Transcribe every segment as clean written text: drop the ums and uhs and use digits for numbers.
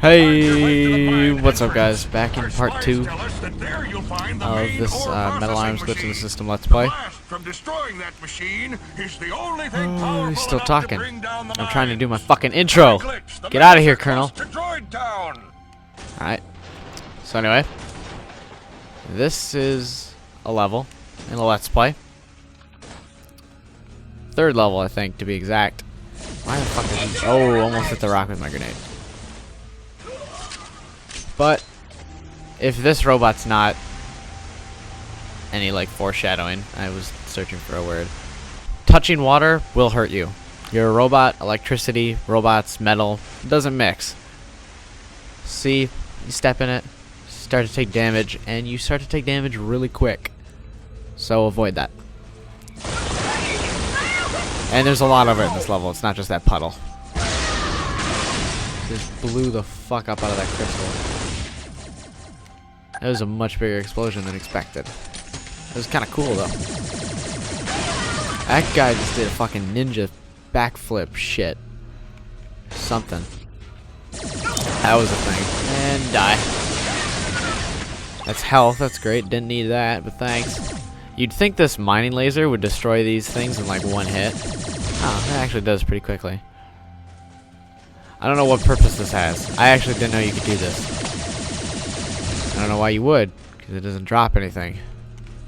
Hey, what's up guys? Back in part 2 of this Metal Arms Glitch in the System Let's Play. Oh, he's still talking. I'm trying to do my fucking intro. Get out of here, Colonel. Alright. So anyway, this is a level in a Let's Play. Third level, I think, to be exact. Why the fuck is he? Oh, almost hit the rock with my grenade. But if this robot's not any like foreshadowing, I was searching for a word. Touching water will hurt you. You're a robot, electricity, robots, metal, it doesn't mix. See, you step in it, start to take damage, and you start to take damage really quick. So avoid that. And there's a lot of it in this level, it's not just that puddle. Just blew the fuck up out of that crystal. That was a much bigger explosion than expected. It was kind of cool though. That guy just did a fucking ninja backflip shit. Something. That was a thing. And die. That's health, that's great. Didn't need that, but thanks. You'd think this mining laser would destroy these things in like one hit. Oh, that actually does pretty quickly. I don't know what purpose this has. I actually didn't know you could do this. I don't know why you would, because it doesn't drop anything.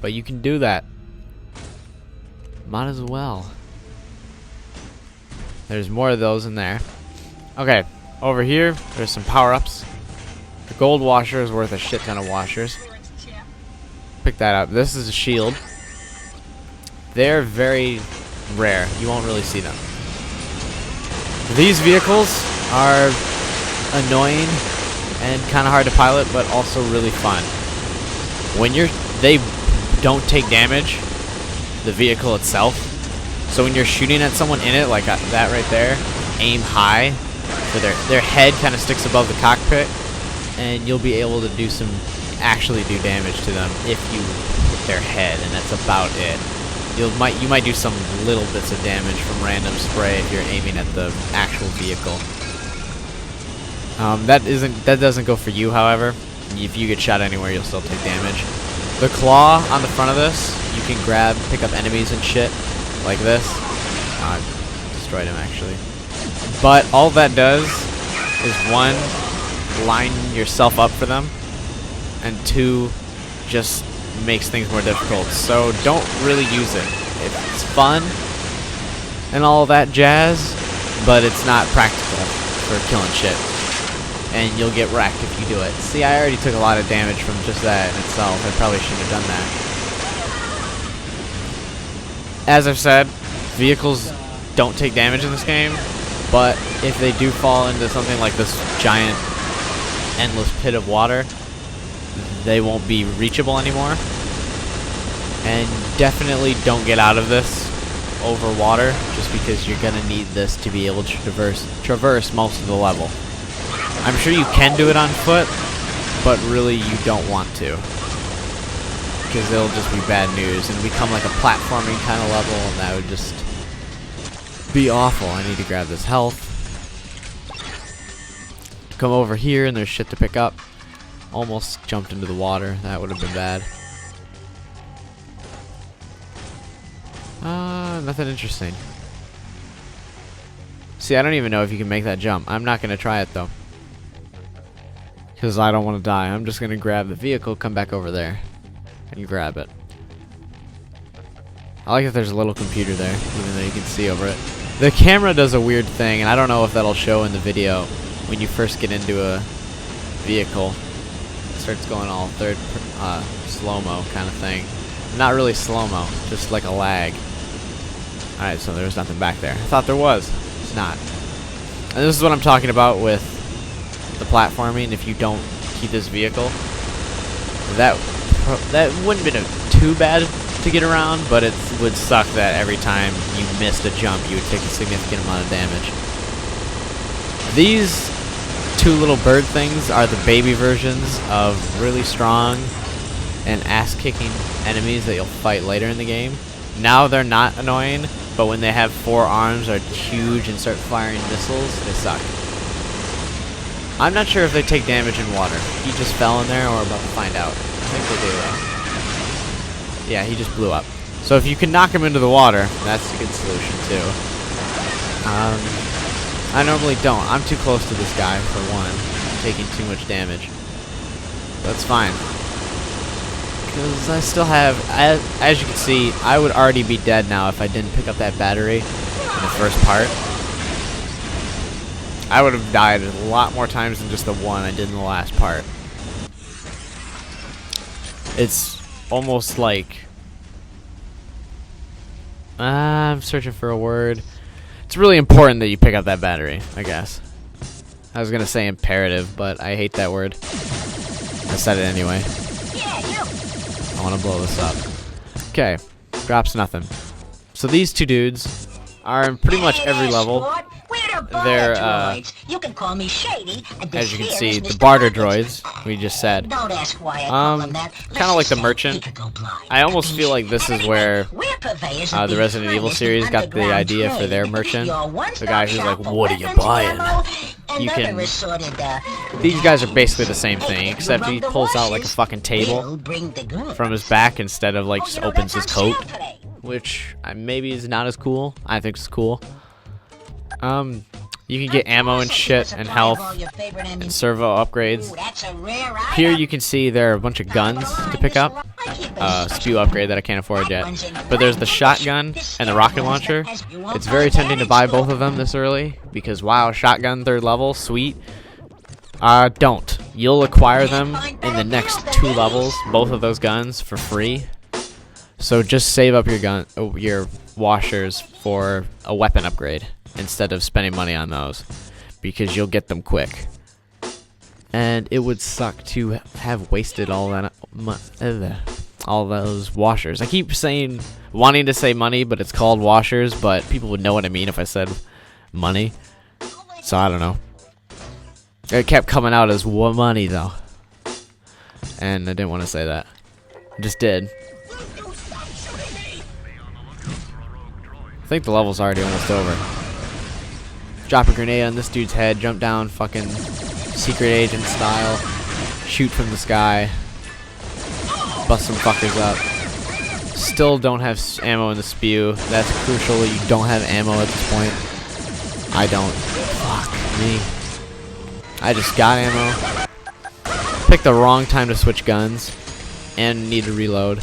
But you can do that. Might as well. There's more of those in there. Okay, over here, there's some power-ups. The gold washer is worth a shit ton of washers. Pick that up. This is a shield. They're very rare. You won't really see them. These vehicles are annoying and kind of hard to pilot, but also really fun. When they don't take damage, the vehicle itself. So when you're shooting at someone in it, like that right there, aim high, so their head kind of sticks above the cockpit, and you'll be able to actually do damage to them if you hit their head, and that's about it. You might do some little bits of damage from random spray if you're aiming at the actual vehicle. That doesn't go for you, however. If you get shot anywhere, you'll still take damage. The claw on the front of this, you can pick up enemies and shit, like this. I destroyed him, actually. But all that does is, one, line yourself up for them, and two, just makes things more difficult. So don't really use it. It's fun and all that jazz, but it's not practical for killing shit. And you'll get wrecked if you do it. See, I already took a lot of damage from just that in itself. I probably shouldn't have done that. As I've said, vehicles don't take damage in this game, but if they do fall into something like this giant, endless pit of water, they won't be reachable anymore. And definitely don't get out of this over water, just because you're gonna need this to be able to traverse most of the level. I'm sure you can do it on foot, but really you don't want to, because it'll just be bad news and become like a platforming kind of level, and that would just be awful. I need to grab this health. Come over here and there's shit to pick up. Almost jumped into the water. That would have been bad. Nothing interesting. See, I don't even know if you can make that jump. I'm not going to try it though, because I don't want to die. I'm just going to grab the vehicle, come back over there, and grab it. I like that there's a little computer there, even though you can see over it. The camera does a weird thing, and I don't know if that'll show in the video when you first get into a vehicle. It starts going all slow-mo kind of thing. Not really slow-mo, just like a lag. Alright, so there's nothing back there. I thought there was. It's not. And this is what I'm talking about with the platforming. If you don't keep this vehicle, that wouldn't have been too bad to get around, but it would suck that every time you missed a jump, you would take a significant amount of damage. These two little bird things are the baby versions of really strong and ass-kicking enemies that you'll fight later in the game. Now they're not annoying, but when they have 4 arms, are huge, and start firing missiles, they suck. I'm not sure if they take damage in water. He just fell in there, or about to find out. I think they do. Yeah, he just blew up. So if you can knock him into the water, that's a good solution too. I normally don't. I'm too close to this guy for one. I'm taking too much damage. That's fine. Because I still have, as you can see, I would already be dead now if I didn't pick up that battery in the first part. I would have died a lot more times than just the one I did in the last part. It's almost like... I'm searching for a word. It's really important that you pick up that battery, I guess. I was going to say imperative, but I hate that word. I said it anyway. I want to blow this up. Okay, drops nothing. So these two dudes are in pretty much every level. They're, you can call me Shady, as you can see, the barter droids, we just said. Don't ask why I call them that. Kind of like the merchant. I almost feel like this is where the Resident Evil series got the idea for their merchant. The guy who's like, what are you buying? You can... These guys are basically the same thing, except he pulls out like a fucking table from his back instead of like just opens his coat. Which maybe is not as cool. I think it's cool. You can get ammo and shit and health and servo upgrades. Here you can see there are a bunch of guns to pick up. Spew upgrade that I can't afford yet. But there's the shotgun and the rocket launcher. It's very tempting to buy both of them this early because wow, shotgun 3rd level, sweet. Don't. You'll acquire them in the next 2 levels, both of those guns for free. So just save up your washers for a weapon upgrade instead of spending money on those, because you'll get them quick. And it would suck to have wasted all those washers. I keep wanting to say money, but it's called washers, but people would know what I mean if I said money. So I don't know. It kept coming out as money though, and I didn't want to say that. I just did. I think the level's already almost over. Drop a grenade on this dude's head, jump down fucking secret agent style, shoot from the sky, bust some fuckers up. Still don't have ammo in the spew. That's crucial that you don't have ammo at this point. I don't. Fuck me. I just got ammo. Picked the wrong time to switch guns and need to reload.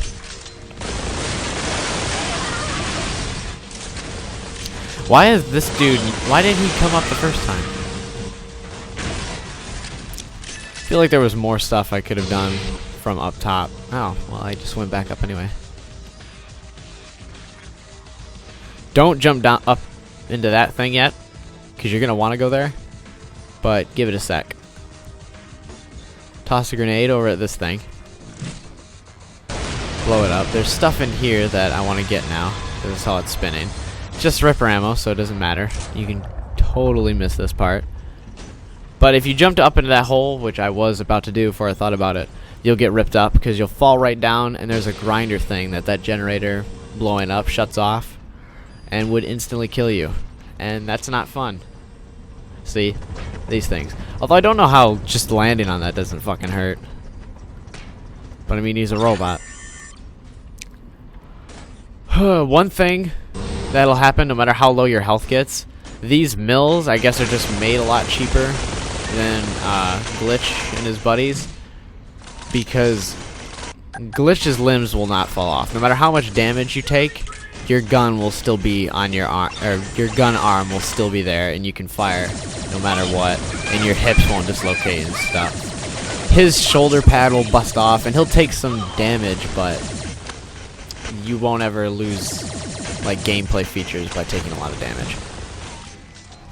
Why is this dude... Why didn't he come up the first time? I feel like there was more stuff I could have done from up top. Oh, well, I just went back up anyway. Don't jump down up into that thing yet, because you're going to want to go there. But give it a sec. Toss a grenade over at this thing. Blow it up. There's stuff in here that I want to get now, because I saw it spinning. Just Ripper ammo, so it doesn't matter. You can totally miss this part. But if you jumped up into that hole, which I was about to do before I thought about it, you'll get ripped up because you'll fall right down, and there's a grinder thing that generator blowing up shuts off and would instantly kill you. And that's not fun. See? These things. Although I don't know how just landing on that doesn't fucking hurt. But I mean, he's a robot. One thing that'll happen no matter how low your health gets. These mills, I guess, are just made a lot cheaper than Glitch and his buddies, because Glitch's limbs will not fall off. No matter how much damage you take, your gun will still be on your arm, or your gun arm will still be there, and you can fire no matter what, and your hips won't dislocate and stuff. His shoulder pad will bust off, and he'll take some damage, but you won't ever lose like gameplay features by taking a lot of damage.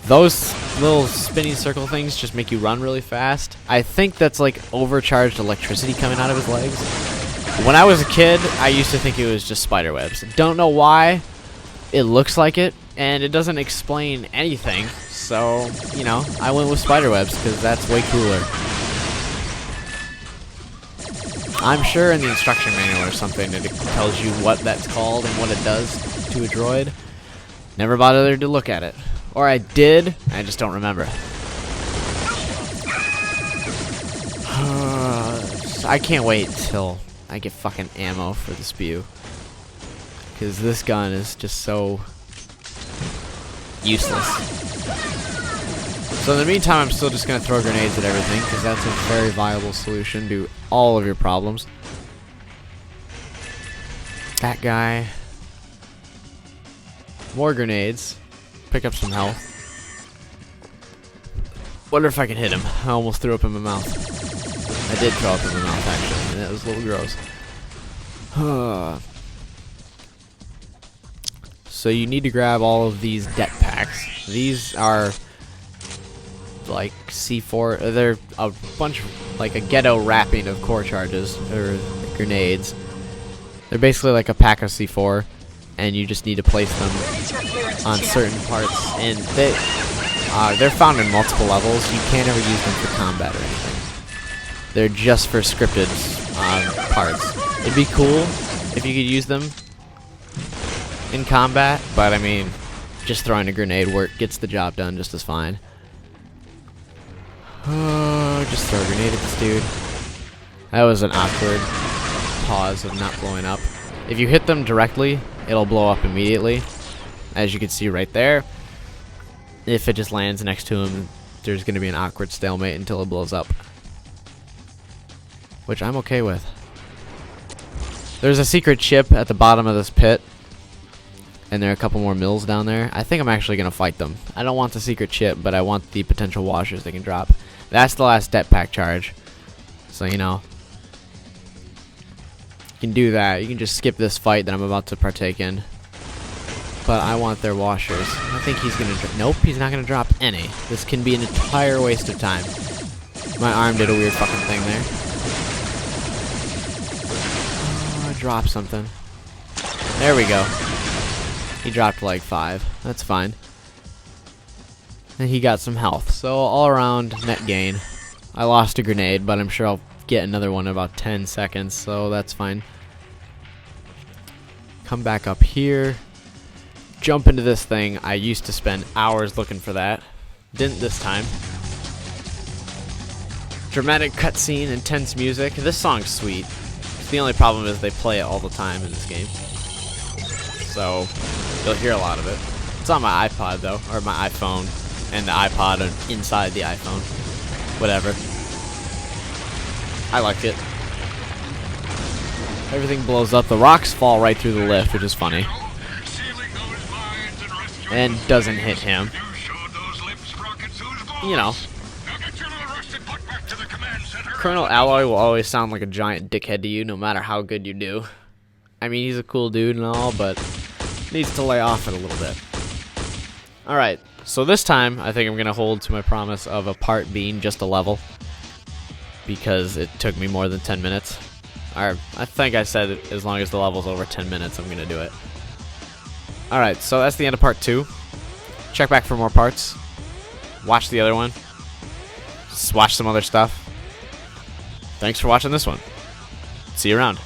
Those little spinning circle things just make you run really fast. I think that's like overcharged electricity coming out of his legs. When I was a kid, I used to think it was just spider webs. Don't know why. It looks like it, and it doesn't explain anything. So, you know, I went with spider webs because that's way cooler. I'm sure in the instruction manual or something it tells you what that's called and what it does to a droid. Never bothered to look at it. Or I did, I just don't remember. I can't wait till I get fucking ammo for the spew. Because this gun is just so useless. So in the meantime, I'm still just going to throw grenades at everything, because that's a very viable solution to all of your problems. That guy. More grenades. Pick up some health. Wonder if I can hit him. I almost threw up in my mouth. I did throw up in my mouth, actually. That was a little gross. So you need to grab all of these det packs. These are like C4. They're a bunch of, like a ghetto wrapping of core charges or grenades. They're basically like a pack of C4, and you just need to place them on certain parts. And they're found in multiple levels. You can't ever use them for combat or anything. They're just for scripted parts. It'd be cool if you could use them in combat, but I mean, just throwing a grenade gets the job done just as fine. Just throw a grenade at this dude. That was an awkward pause of not blowing up. If you hit them directly, it'll blow up immediately, as you can see right there. If it just lands next to him, there's going to be an awkward stalemate until it blows up, which I'm okay with. There's a secret chip at the bottom of this pit, and there are a couple more mills down there. I think I'm actually going to fight them. I don't want the secret chip, but I want the potential washers they can drop. That's the last det pack charge. So, you know, you can do that. You can just skip this fight that I'm about to partake in. But I want their washers. I think he's going to... Nope, he's not going to drop any. This can be an entire waste of time. My arm did a weird fucking thing there. Oh, drop something. There we go. He dropped like 5. That's fine. And he got some health. So all around net gain. I lost a grenade, but I'm sure I'll get another one in about 10 seconds. So that's fine. Come back up here. Jump into this thing. I used to spend hours looking for that. Didn't this time. Dramatic cutscene, intense music. This song's sweet. The only problem is they play it all the time in this game. So you'll hear a lot of it. It's on my iPod though, or my iPhone, and the iPod inside the iPhone. Whatever. I like it. Everything blows up. The rocks fall right through the lift, which is funny. And doesn't hit him. You know. Colonel Alloy will always sound like a giant dickhead to you, no matter how good you do. I mean, he's a cool dude and all, but needs to lay off it a little bit. Alright, so this time, I think I'm going to hold to my promise of a part being just a level. Because it took me more than 10 minutes. Or, I think I said as long as the level's over 10 minutes, I'm going to do it. Alright, so that's the end of part 2. Check back for more parts. Watch the other one. Just watch some other stuff. Thanks for watching this one. See you around.